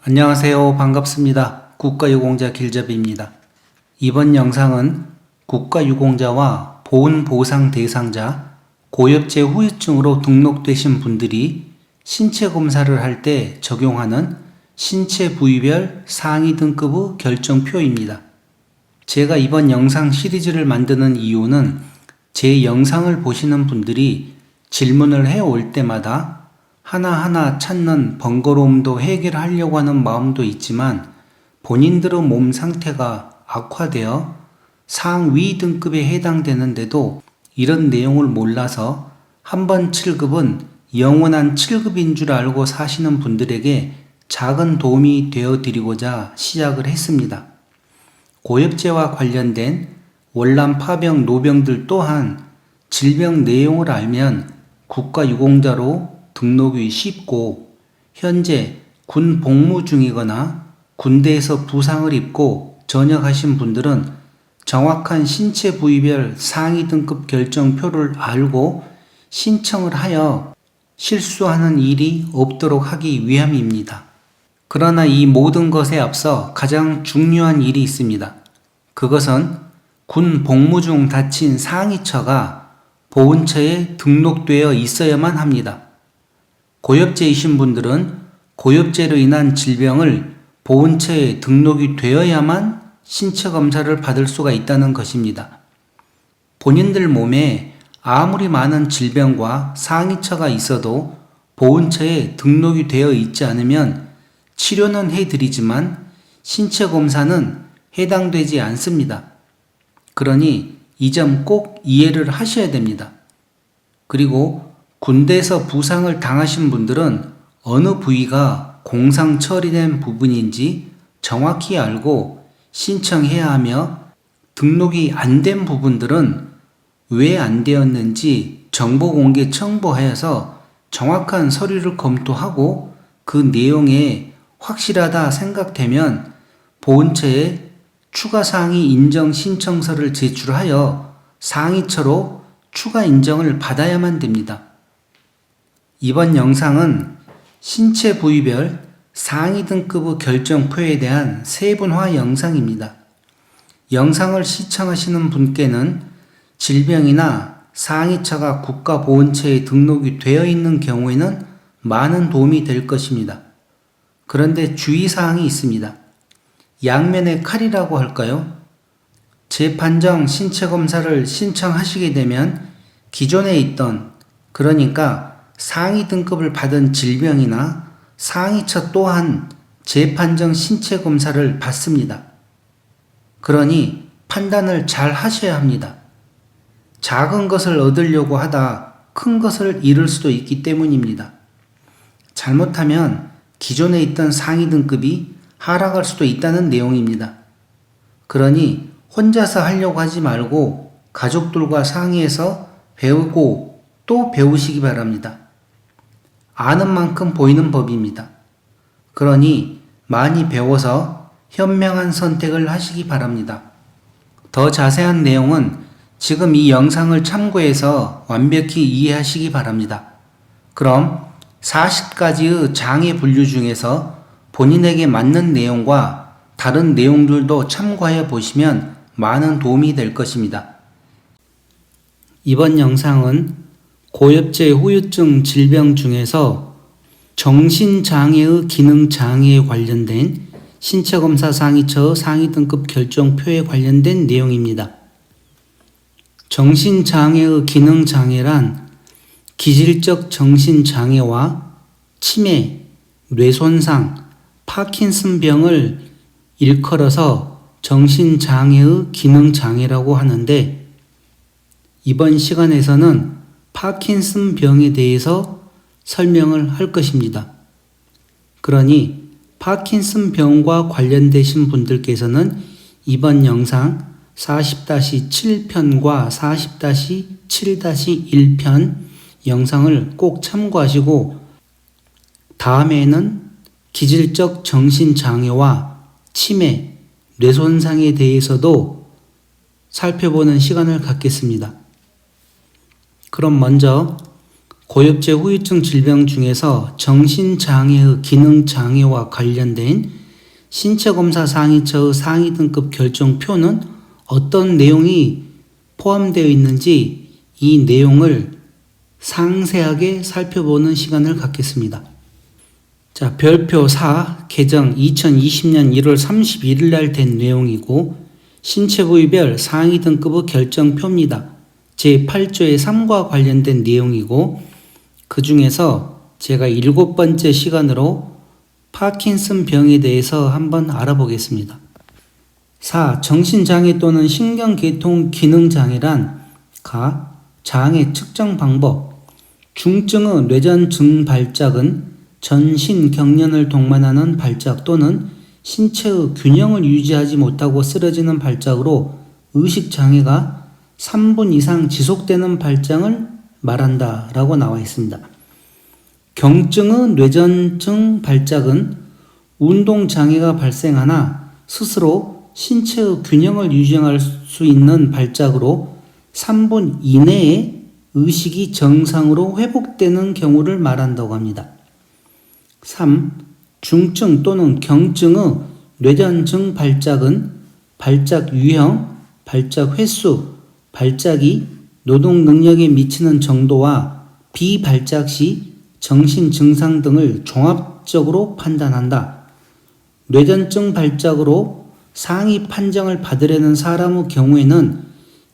안녕하세요. 반갑습니다. 국가유공자 길잡이입니다. 이번 영상은 국가유공자와 보훈보상 대상자, 고엽제 후유증으로 등록되신 분들이 신체검사를 할 때 적용하는 신체 부위별 상위 등급의 결정표입니다. 제가 이번 영상 시리즈를 만드는 이유는 제 영상을 보시는 분들이 질문을 해올 때마다 하나하나 찾는 번거로움도 해결하려고 하는 마음도 있지만 본인들의 몸 상태가 악화되어 상위 등급에 해당되는데도 이런 내용을 몰라서 한번 7급은 영원한 7급인 줄 알고 사시는 분들에게 작은 도움이 되어 드리고자 시작을 했습니다. 고엽제와 관련된 월남, 파병, 노병들 또한 질병 내용을 알면 국가유공자로 등록이 쉽고 현재 군 복무 중이거나 군대에서 부상을 입고 전역하신 분들은 정확한 신체 부위별 상위 등급 결정표를 알고 신청을 하여 실수하는 일이 없도록 하기 위함입니다. 그러나 이 모든 것에 앞서 가장 중요한 일이 있습니다. 그것은 군 복무 중 다친 상위처가 보훈처에 등록되어 있어야만 합니다. 고엽제이신 분들은 고엽제로 인한 질병을 보훈처에 등록이 되어야만 신체검사를 받을 수가 있다는 것입니다. 본인들 몸에 아무리 많은 질병과 상위처가 있어도 보훈처에 등록이 되어 있지 않으면 치료는 해드리지만 신체검사는 해당되지 않습니다. 그러니 이 점 꼭 이해를 하셔야 됩니다. 그리고 군대에서 부상을 당하신 분들은 어느 부위가 공상 처리된 부분인지 정확히 알고 신청해야 하며 등록이 안 된 부분들은 왜 안 되었는지 정보 공개 청구하여서 정확한 서류를 검토하고 그 내용에 확실하다 생각되면 보훈처에 추가상위 인정 신청서를 제출하여 상위처로 추가 인정을 받아야만 됩니다. 이번 영상은 신체 부위별 상위 등급의 결정표에 대한 세분화 영상입니다. 영상을 시청하시는 분께는 질병이나 상위처가 국가보훈처에 등록이 되어 있는 경우에는 많은 도움이 될 것입니다. 그런데 주의사항이 있습니다. 양면의 칼이라고 할까요? 재판정 신체검사를 신청하시게 되면 기존에 있던, 그러니까 상위 등급을 받은 질병이나 상위처 또한 재판정 신체검사를 받습니다. 그러니 판단을 잘 하셔야 합니다. 작은 것을 얻으려고 하다 큰 것을 잃을 수도 있기 때문입니다. 잘못하면 기존에 있던 상위 등급이 하락할 수도 있다는 내용입니다. 그러니 혼자서 하려고 하지 말고 가족들과 상의해서 배우고 또 배우시기 바랍니다. 아는 만큼 보이는 법입니다. 그러니 많이 배워서 현명한 선택을 하시기 바랍니다. 더 자세한 내용은 지금 이 영상을 참고해서 완벽히 이해하시기 바랍니다. 그럼 40가지의 장애 분류 중에서 본인에게 맞는 내용과 다른 내용들도 참고하여 보시면 많은 도움이 될 것입니다. 이번 영상은 고엽제 후유증 질병 중에서 정신장애의 기능장애에 관련된 신체검사 상위처 상위 등급 결정표에 관련된 내용입니다. 정신장애의 기능장애란 기질적 정신장애와 치매, 뇌손상, 파킨슨병을 일컬어서 정신장애의 기능장애라고 하는데 이번 시간에서는 파킨슨병에 대해서 설명을 할 것입니다. 그러니 파킨슨병과 관련되신 분들께서는 이번 영상 40-7편과 40-7-1편 영상을 꼭 참고하시고 다음에는 기질적 정신장애와 치매, 뇌손상에 대해서도 살펴보는 시간을 갖겠습니다. 그럼 먼저 고엽제 후유증 질병 중에서 정신장애의 기능장애와 관련된 신체검사 상위처의 상위 등급 결정표는 어떤 내용이 포함되어 있는지 이 내용을 상세하게 살펴보는 시간을 갖겠습니다. 자, 별표 4 개정 2020년 1월 31일 날 된 내용이고 신체 부위별 상위 등급의 결정표입니다. 제8조의 3과 관련된 내용이고 그 중에서 제가 7번째 시간으로 파킨슨 병에 대해서 한번 알아보겠습니다. 4. 정신장애 또는 신경계통 기능장애란 가. 장애 측정 방법 중증의 뇌전 발작은 전신 경련을 동반하는 발작 또는 신체의 균형을 유지하지 못하고 쓰러지는 발작으로 의식장애가 3분 이상 지속되는 발작을 말한다 라고 나와 있습니다. 경증의 뇌전증 발작은 운동장애가 발생하나 스스로 신체의 균형을 유지할 수 있는 발작으로 3분 이내에 의식이 정상으로 회복되는 경우를 말한다고 합니다. 3. 중증 또는 경증의 뇌전증 발작은 발작 유형, 발작 횟수, 발작이 노동 능력에 미치는 정도와 비발작 시 정신 증상 등을 종합적으로 판단한다. 뇌전증 발작으로 상위 판정을 받으려는 사람의 경우에는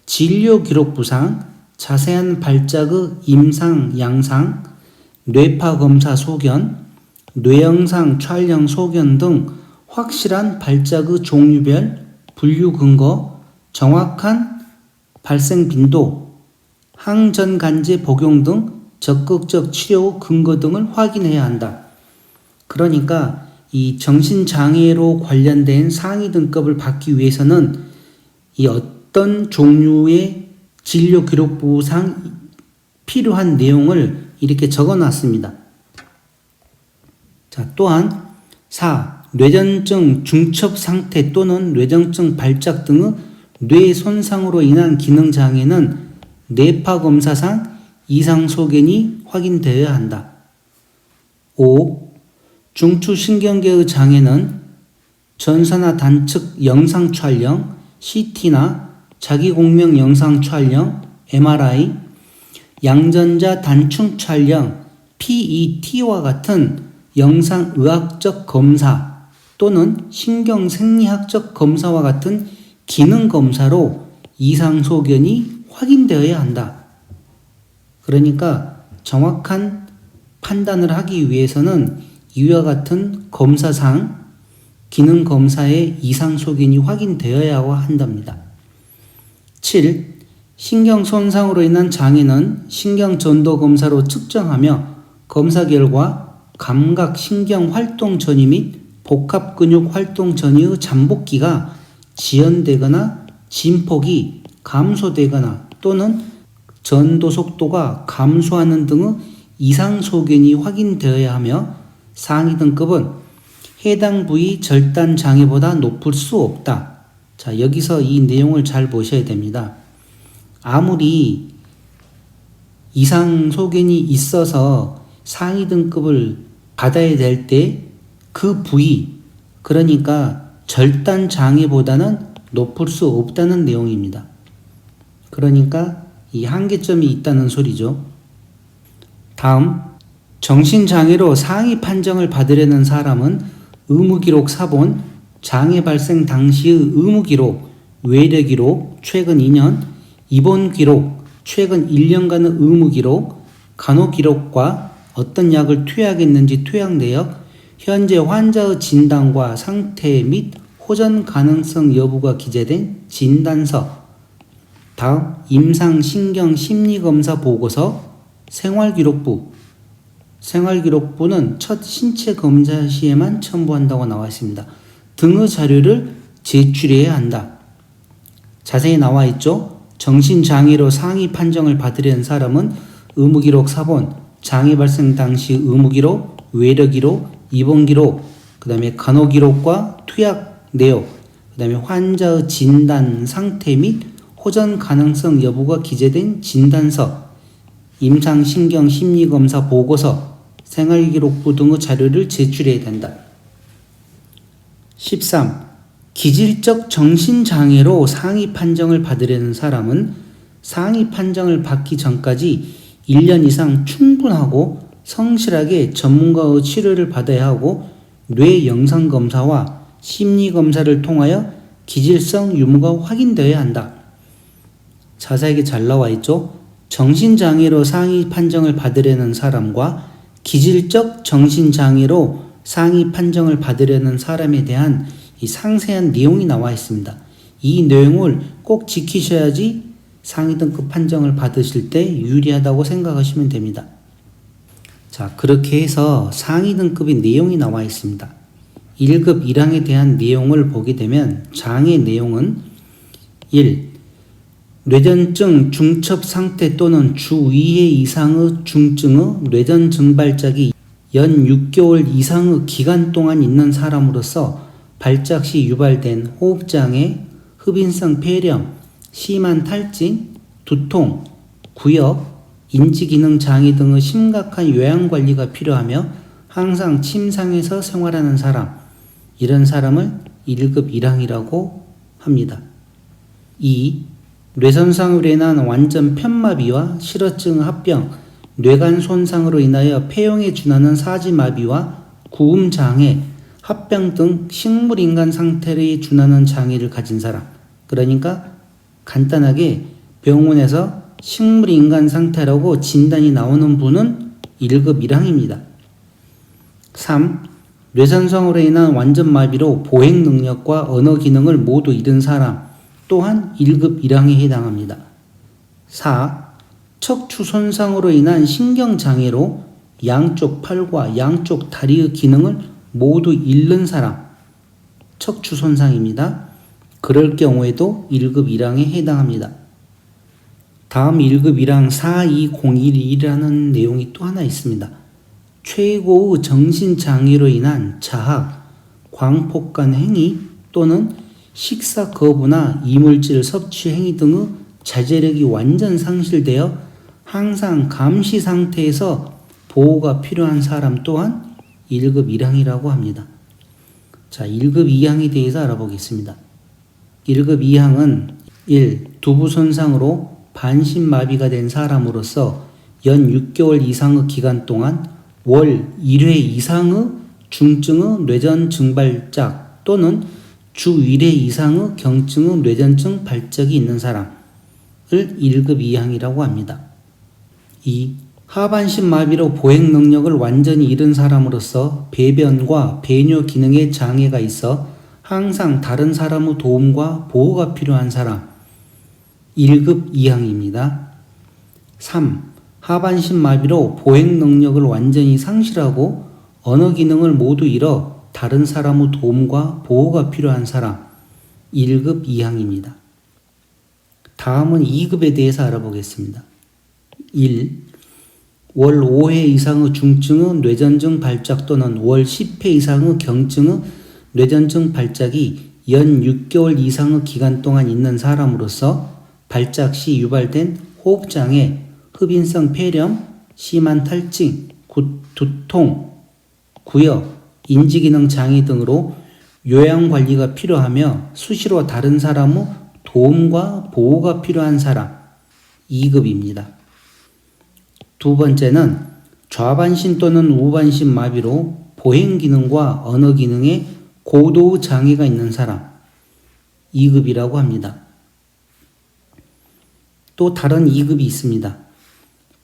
진료 기록부상, 자세한 발작의 임상, 양상, 뇌파 검사 소견, 뇌영상 촬영 소견 등 확실한 발작의 종류별 분류 근거, 정확한 발생 빈도, 항전간제 복용 등 적극적 치료 근거 등을 확인해야 한다. 그러니까 이 정신장애로 관련된 상위 등급을 받기 위해서는 이 어떤 종류의 진료 기록부상 필요한 내용을 이렇게 적어 놨습니다. 자, 또한 4. 뇌전증 중첩 상태 또는 뇌전증 발작 등의 뇌 손상으로 인한 기능장애는 뇌파 검사상 이상 소견이 확인되어야 한다. 5. 중추신경계의 장애는 전사나 단측 영상 촬영, CT나 자기공명 영상 촬영, MRI, 양전자 단층 촬영, PET와 같은 영상의학적 검사 또는 신경생리학적 검사와 같은 기능검사로 이상소견이 확인되어야 한다. 그러니까 정확한 판단을 하기 위해서는 이와 같은 검사상 기능검사의 이상소견이 확인되어야 한답니다. 7. 신경손상으로 인한 장애는 신경전도검사로 측정하며 검사 결과 감각신경활동 전이 및 복합근육활동 전이의 잠복기가 지연되거나 진폭이 감소되거나 또는 전도 속도가 감소하는 등의 이상소견이 확인되어야 하며 상위 등급은 해당 부위 절단 장애보다 높을 수 없다. 자, 여기서 이 내용을 잘 보셔야 됩니다. 아무리 이상 소견이 있어서 상위 등급을 받아야 될 때 그 부위, 그러니까 절단 장애보다는 높을 수 없다는 내용입니다. 그러니까 이 한계점이 있다는 소리죠. 다음, 정신장애로 상위 판정을 받으려는 사람은 의무기록 사본, 장애 발생 당시의 의무기록, 외래기록, 최근 2년, 입원기록, 최근 1년간의 의무기록, 간호기록과 어떤 약을 투약했는지 투약 내역, 현재 환자의 진단과 상태 및 호전 가능성 여부가 기재된 진단서, 다음 임상신경심리검사 보고서, 생활기록부, 생활기록부는 첫 신체 검사 시에만 첨부한다고 나와 있습니다. 등의 자료를 제출해야 한다. 자세히 나와 있죠. 정신장애로 상위 판정을 받으려는 사람은 의무기록 사본, 장애 발생 당시 의무기록, 외래기록, 입원기록, 그 다음에 간호기록과 투약 내역, 그 다음에 환자의 진단 상태 및 호전 가능성 여부가 기재된 진단서, 임상신경 심리검사 보고서, 생활기록부 등의 자료를 제출해야 된다. 13. 기질적 정신장애로 상위 판정을 받으려는 사람은 상위 판정을 받기 전까지 1년 이상 충분하고 성실하게 전문가의 치료를 받아야 하고 뇌 영상검사와 심리검사를 통하여 기질성 유무가 확인되어야 한다. 자세하게 잘 나와 있죠? 정신장애로 상위 판정을 받으려는 사람과 기질적 정신장애로 상위 판정을 받으려는 사람에 대한 이 상세한 내용이 나와 있습니다. 이 내용을 꼭 지키셔야지 상위 등급 판정을 받으실 때 유리하다고 생각하시면 됩니다. 자, 그렇게 해서 상위 등급의 내용이 나와 있습니다. 1급 1항에 대한 내용을 보게 되면 장애 내용은 1. 뇌전증 중첩 상태 또는 주 2회 이상의 중증의 뇌전 증발작이 연 6개월 이상의 기간 동안 있는 사람으로서 발작 시 유발된 호흡장애, 흡인성 폐렴, 심한 탈진, 두통, 구역, 인지기능 장애 등의 심각한 요양관리가 필요하며 항상 침상에서 생활하는 사람, 이런 사람을 1급 1항이라고 합니다. 2. 뇌손상으로 인한 완전 편마비와 실어증 합병, 뇌간 손상으로 인하여 폐용에 준하는 사지마비와 구음장애, 합병 등 식물인간 상태에 준하는 장애를 가진 사람, 그러니까 간단하게 병원에서 식물인간 상태라고 진단이 나오는 분은 1급 1항입니다. 3. 뇌손상으로 인한 완전 마비로 보행 능력과 언어 기능을 모두 잃은 사람 또한 1급 1항에 해당합니다. 4. 척추 손상으로 인한 신경장애로 양쪽 팔과 양쪽 다리의 기능을 모두 잃는 사람, 척추 손상입니다. 그럴 경우에도 1급 1항에 해당합니다. 다음 1급 1항 42011이라는 내용이 또 하나 있습니다. 최고의 정신장애로 인한 자학, 광폭간 행위 또는 식사 거부나 이물질 섭취 행위 등의 자제력이 완전 상실되어 항상 감시 상태에서 보호가 필요한 사람 또한 1급 1항이라고 합니다. 자, 1급 2항에 대해서 알아보겠습니다. 1급 2항은 1. 두부 손상으로 반신마비가 된 사람으로서 연 6개월 이상의 기간 동안 월 1회 이상의 중증의 뇌전 증발작 또는 주 1회 이상의 경증의 뇌전증 발작이 있는 사람을 1급 2항이라고 합니다. 2. 하반신 마비로 보행 능력을 완전히 잃은 사람으로서 배변과 배뇨 기능에 장애가 있어 항상 다른 사람의 도움과 보호가 필요한 사람 1급 2항입니다. 3. 하반신 마비로 보행 능력을 완전히 상실하고 언어 기능을 모두 잃어 다른 사람의 도움과 보호가 필요한 사람 1급 2항입니다. 다음은 2급에 대해서 알아보겠습니다. 1. 월 5회 이상의 중증의 뇌전증 발작 또는 월 10회 이상의 경증의 뇌전증 발작이 연 6개월 이상의 기간 동안 있는 사람으로서 발작 시 유발된 호흡장애, 흡인성 폐렴, 심한 탈진, 두통, 구역, 인지기능 장애 등으로 요양관리가 필요하며 수시로 다른 사람의 도움과 보호가 필요한 사람 2급입니다. 두 번째는 좌반신 또는 우반신 마비로 보행 기능과 언어 기능에 고도의 장애가 있는 사람 2급이라고 합니다. 또 다른 2급이 있습니다.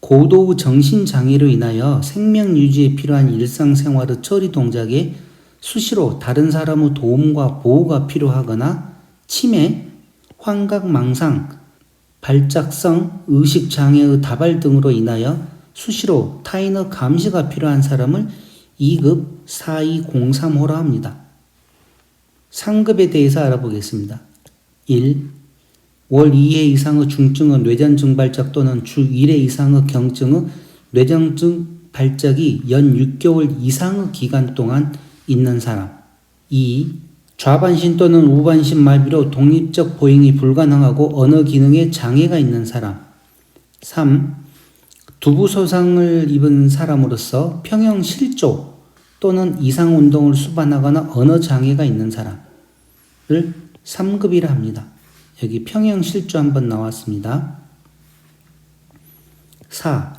고도의 정신장애로 인하여 생명 유지에 필요한 일상생활의 처리 동작에 수시로 다른 사람의 도움과 보호가 필요하거나 치매, 환각망상, 발작성 의식장애의 다발 등으로 인하여 수시로 타인의 감시가 필요한 사람을 2급 4203호라 합니다. 상급에 대해서 알아보겠습니다. 1. 월 2회 이상의 중증의 뇌전증 발작 또는 주 1회 이상의 경증의 뇌전증 발작이 연 6개월 이상의 기간 동안 있는 사람 2. 좌반신 또는 우반신 마비로 독립적 보행이 불가능하고 언어 기능에 장애가 있는 사람 3. 두부 소상을 입은 사람으로서 평형 실조 또는 이상 운동을 수반하거나 언어 장애가 있는 사람을 3급이라 합니다. 여기 평형 실조 한번 나왔습니다. 4.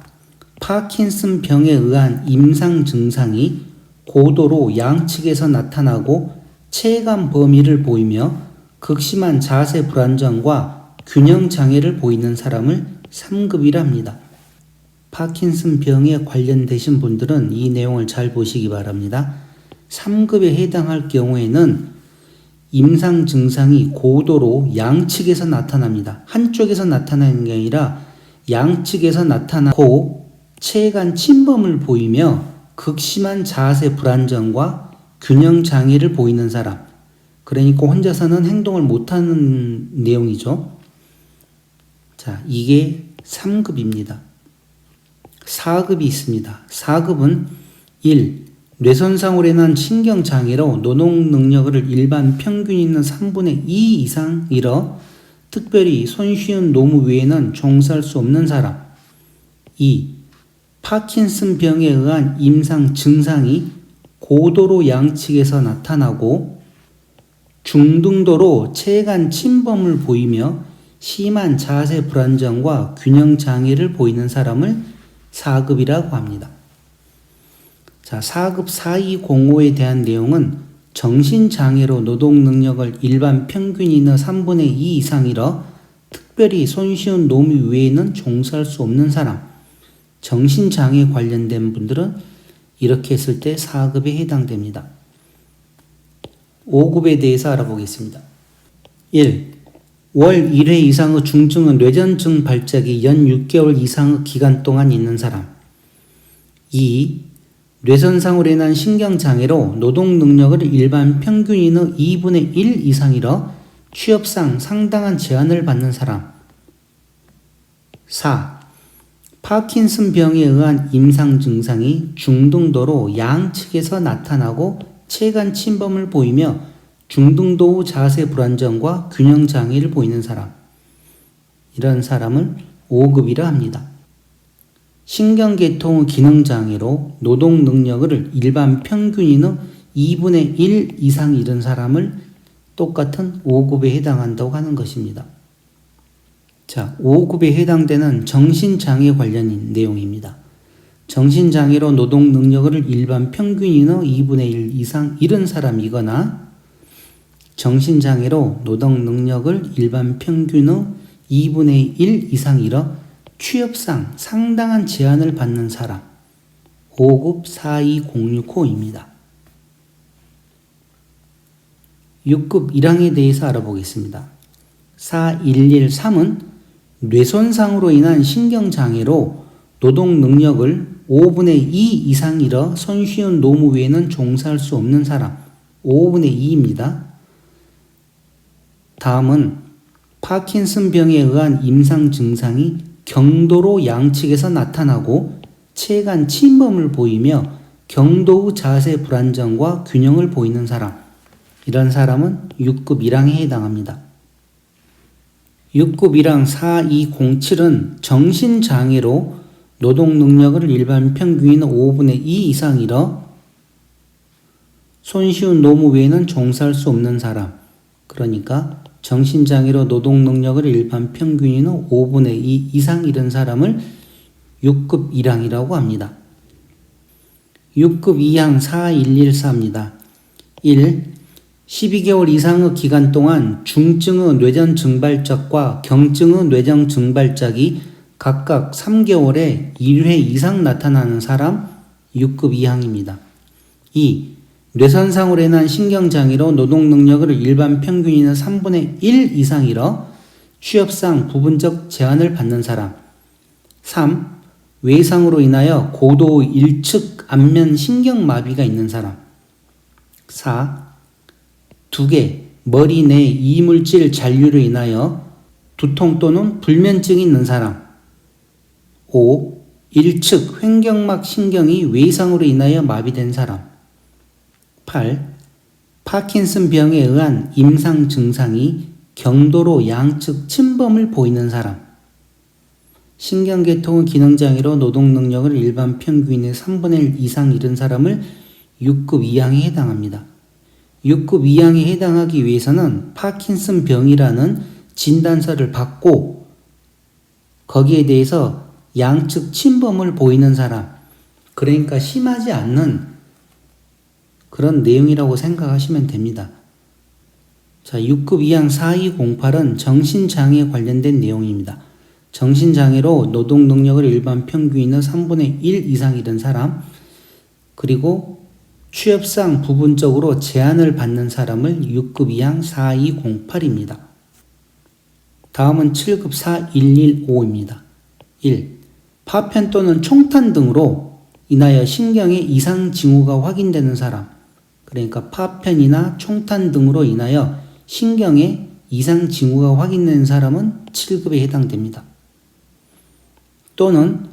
파킨슨 병에 의한 임상 증상이 고도로 양측에서 나타나고 체감 범위를 보이며 극심한 자세 불안정과 균형 장애를 보이는 사람을 3급이라 합니다. 파킨슨 병에 관련되신 분들은 이 내용을 잘 보시기 바랍니다. 3급에 해당할 경우에는 임상 증상이 고도로 양측에서 나타납니다. 한쪽에서 나타나는 게 아니라 양측에서 나타나고 체간 침범을 보이며 극심한 자세 불안정과 균형 장애를 보이는 사람. 그러니까 혼자서는 행동을 못하는 내용이죠. 자, 이게 3급입니다. 4급이 있습니다. 4급은 1. 뇌손상으로 인한 신경장애로 노동능력을 일반 평균 있는 3분의 2 이상 잃어 특별히 손쉬운 노무 외에는 종사할 수 없는 사람. 2. 파킨슨 병에 의한 임상 증상이 고도로 양측에서 나타나고 중등도로 체간 침범을 보이며 심한 자세 불안정과 균형 장애를 보이는 사람을 4급이라고 합니다. 자, 4급 4205에 대한 내용은 정신장애로 노동능력을 일반 평균인의 3분의 2 이상 잃어 특별히 손쉬운 노무 외에는 종사할 수 없는 사람, 정신장애 관련된 분들은 이렇게 했을 때 4급에 해당됩니다. 5급에 대해서 알아보겠습니다. 1. 월 1회 이상의 중증의 뇌전증 발작이 연 6개월 이상의 기간 동안 있는 사람. 2. 뇌손상으로 인한 신경장애로 노동능력을 일반 평균인의 2분의 1 이상 잃어 취업상 상당한 제한을 받는 사람. 4. 파킨슨 병에 의한 임상 증상이 중등도로 양측에서 나타나고 체간 침범을 보이며 중등도 자세 불안정과 균형 장애를 보이는 사람. 이런 사람을 5급이라 합니다. 신경계통의 기능장애로 노동능력을 일반 평균인의 2분의 1 이상 잃은 사람을 똑같은 5급에 해당한다고 하는 것입니다. 자, 5급에 해당되는 정신장애 관련인 내용입니다. 정신장애로 노동능력을 일반 평균인의 2분의 1 이상 잃은 사람이거나 정신장애로 노동능력을 일반 평균의 2분의 1 이상 잃어 취업상 상당한 제한을 받는 사람 5급 42065입니다. 6급 1항에 대해서 알아보겠습니다. 4113은 뇌손상으로 인한 신경장애로 노동능력을 5분의 2 이상 잃어 손쉬운 노무 외에는 종사할 수 없는 사람 5분의 2입니다. 다음은 파킨슨 병에 의한 임상 증상이 경도로 양측에서 나타나고 체간 침범을 보이며 경도의 자세 불안정과 균형을 보이는 사람. 이런 사람은 6급 1항에 해당합니다. 6급 1항 4207은 정신장애로 노동능력을 일반 평균인 5분의 2 이상 잃어 손쉬운 노무 외에는 종사할 수 없는 사람. 그러니까 정신장애로 노동능력을 일반 평균인 5분의 2 이상 잃은 사람을 6급 1항이라고 합니다. 6급 2항 4114입니다. 1. 12개월 이상의 기간 동안 중증의 뇌전 증발작과 경증의 뇌전 증발작이 각각 3개월에 1회 이상 나타나는 사람 6급 2항입니다. 2. 뇌손상으로 인한 신경장애로 노동능력을 일반 평균인의 3분의 1 이상 잃어 취업상 부분적 제한을 받는 사람. 3. 외상으로 인하여 고도 일측 안면 신경마비가 있는 사람. 4. 2개 머리 내 이물질 잔류로 인하여 두통 또는 불면증이 있는 사람. 5. 일측 횡격막 신경이 외상으로 인하여 마비된 사람. 8. 파킨슨 병에 의한 임상 증상이 경도로 양측 침범을 보이는 사람. 신경계통의 기능장애로 노동능력을 일반 평균의 3분의 1 이상 잃은 사람을 6급 이항에 해당합니다. 6급 이항에 해당하기 위해서는 파킨슨 병이라는 진단서를 받고 거기에 대해서 양측 침범을 보이는 사람, 그러니까 심하지 않는 그런 내용이라고 생각하시면 됩니다. 자, 6급 이항 4208은 정신장애에 관련된 내용입니다. 정신장애로 노동능력을 일반 평균의 3분의 1 이상 잃은 사람, 그리고 취업상 부분적으로 제한을 받는 사람을 6급 이항 4208입니다. 다음은 7급 4115입니다. 1. 파편 또는 총탄 등으로 인하여 신경에 이상 징후가 확인되는 사람, 그러니까 파편이나 총탄 등으로 인하여 신경에 이상 징후가 확인되는 사람은 7급에 해당됩니다. 또는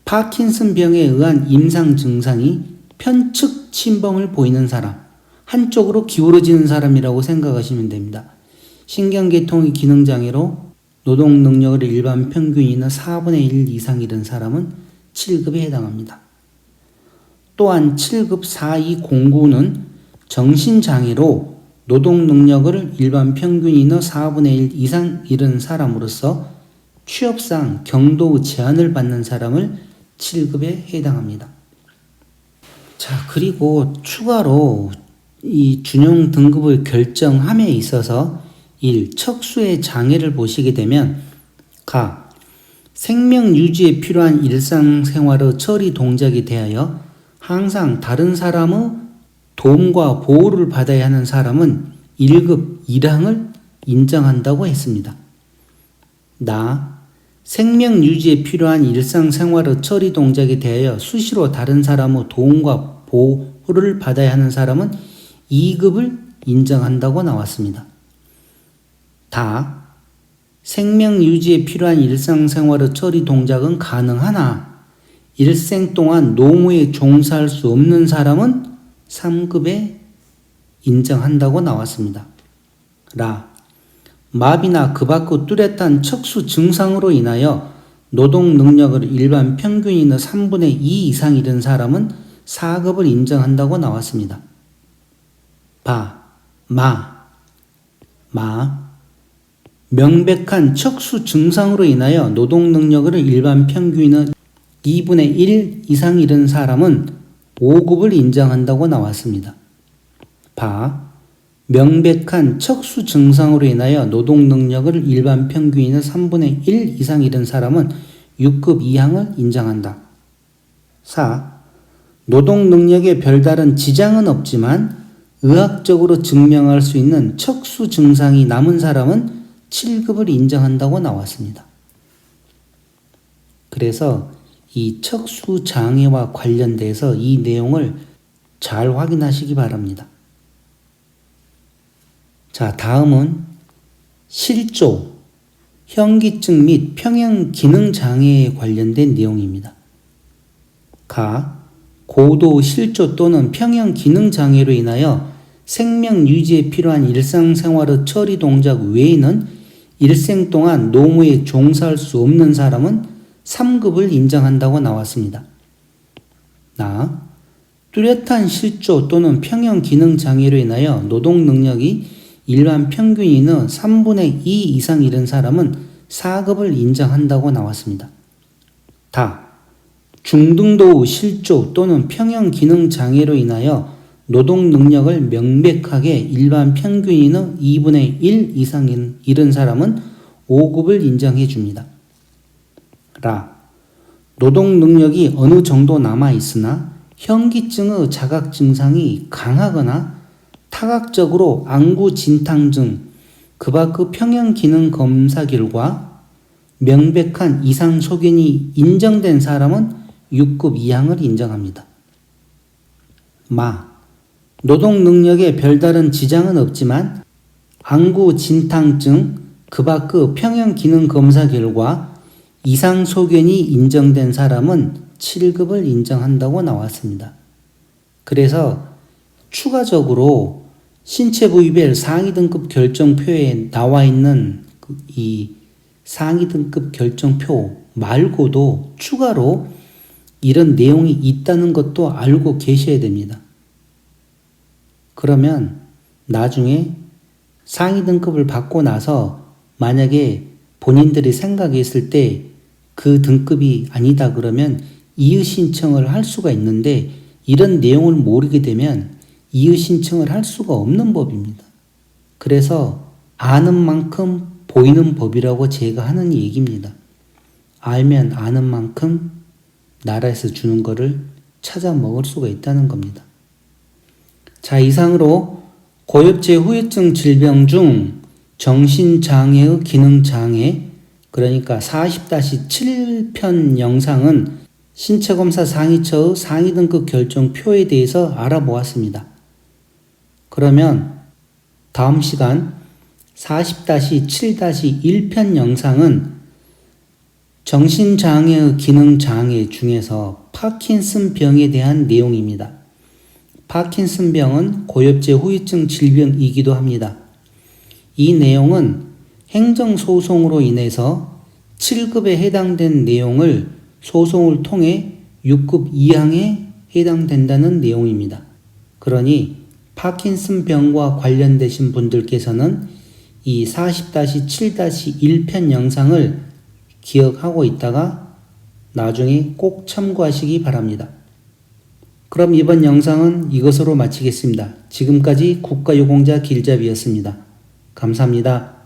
파킨슨 병에 의한 임상 증상이 편측 침범을 보이는 사람, 한쪽으로 기울어지는 사람이라고 생각하시면 됩니다. 신경계통의 기능장애로 노동능력을 일반 평균이나 4분의 1 이상 잃은 사람은 7급에 해당합니다. 또한 7급 4209는 정신장애로 노동능력을 일반 평균이나 4분의 1 이상 잃은 사람으로서 취업상 경도 제한을 받는 사람을 7급에 해당합니다. 자, 그리고 추가로 이 준용 등급을 결정함에 있어서 1. 척수의 장애를 보시게 되면 가. 생명 유지에 필요한 일상생활의 처리 동작에 대하여 항상 다른 사람의 도움과 보호를 받아야 하는 사람은 1급 1항을 인정한다고 했습니다. 나. 생명 유지에 필요한 일상생활의 처리 동작에 대하여 수시로 다른 사람의 도움과 보호를 받아야 하는 사람은 2급을 인정한다고 나왔습니다. 다. 생명 유지에 필요한 일상생활의 처리 동작은 가능하나 일생 동안 노무에 종사할 수 없는 사람은 3급에 인정한다고 나왔습니다. 라. 마비나 그 밖의 뚜렷한 척수 증상으로 인하여 노동 능력을 일반 평균이나 3분의 2 이상 잃은 사람은 4급을 인정한다고 나왔습니다. 명백한 척수 증상으로 인하여 노동 능력을 일반 평균이나 2분의 1 이상 잃은 사람은 5급을 인정한다고 나왔습니다. 명백한 척수 증상으로 인하여 노동 능력을 일반 평균이나 3분의 1 이상 잃은 사람은 6급 이항을 인정한다. 4. 노동 능력에 별다른 지장은 없지만 의학적으로 증명할 수 있는 척수 증상이 남은 사람은 7급을 인정한다고 나왔습니다. 그래서 이 척수 장애와 관련돼서 이 내용을 잘 확인하시기 바랍니다. 자, 다음은 실조, 현기증 및 평형 기능 장애에 관련된 내용입니다. 고도 실조 또는 평형 기능 장애로 인하여 생명 유지에 필요한 일상생활의 처리 동작 외에는 일생 동안 노무에 종사할 수 없는 사람은 3급을 인정한다고 나왔습니다. 뚜렷한 실조 또는 평형 기능 장애로 인하여 노동 능력이 일반 평균이는 3분의 2 이상 잃은 사람은 4급을 인정한다고 나왔습니다. 중등도 실조 또는 평형 기능 장애로 인하여 노동 능력을 명백하게 일반 평균이는 2분의 1 이상 잃은 사람은 5급을 인정해 줍니다. 노동 능력이 어느 정도 남아 있으나 현기증의 자각 증상이 강하거나 타각적으로 안구 진탕증, 그 밖의 평형 기능 검사 결과 명백한 이상 소견이 인정된 사람은 6급 이항을 인정합니다. 노동 능력에 별다른 지장은 없지만 안구 진탕증, 그 밖의 평형 기능 검사 결과 이상 소견이 인정된 사람은 7급을 인정한다고 나왔습니다. 그래서 추가적으로 신체 부위별 상위 등급 결정표에 나와 있는 이 상위 등급 결정표 말고도 추가로 이런 내용이 있다는 것도 알고 계셔야 됩니다. 그러면 나중에 상위 등급을 받고 나서 만약에 본인들이 생각했을 때 그 등급이 아니다 그러면 이의 신청을 할 수가 있는데, 이런 내용을 모르게 되면 이의 신청을 할 수가 없는 법입니다. 그래서 아는 만큼 보이는 법이라고 제가 하는 얘기입니다. 알면 아는 만큼 나라에서 주는 거를 찾아 먹을 수가 있다는 겁니다. 자, 이상으로 고엽제 후유증 질병 중 정신장애의 기능장애, 그러니까 40-7편 영상은 신체검사 상위처의 상위 등급 결정표에 대해서 알아보았습니다. 그러면 다음 시간 40-7-1편 영상은 정신장애의 기능장애 중에서 파킨슨병에 대한 내용입니다. 파킨슨병은 고엽제 후유증 질병이기도 합니다. 이 내용은 행정소송으로 인해서 7급에 해당된 내용을 소송을 통해 6급 이항에 해당된다는 내용입니다. 그러니 파킨슨병과 관련되신 분들께서는 이 40-7-1편 영상을 기억하고 있다가 나중에 꼭 참고하시기 바랍니다. 그럼 이번 영상은 이것으로 마치겠습니다. 지금까지 국가유공자 길잡이였습니다. 감사합니다.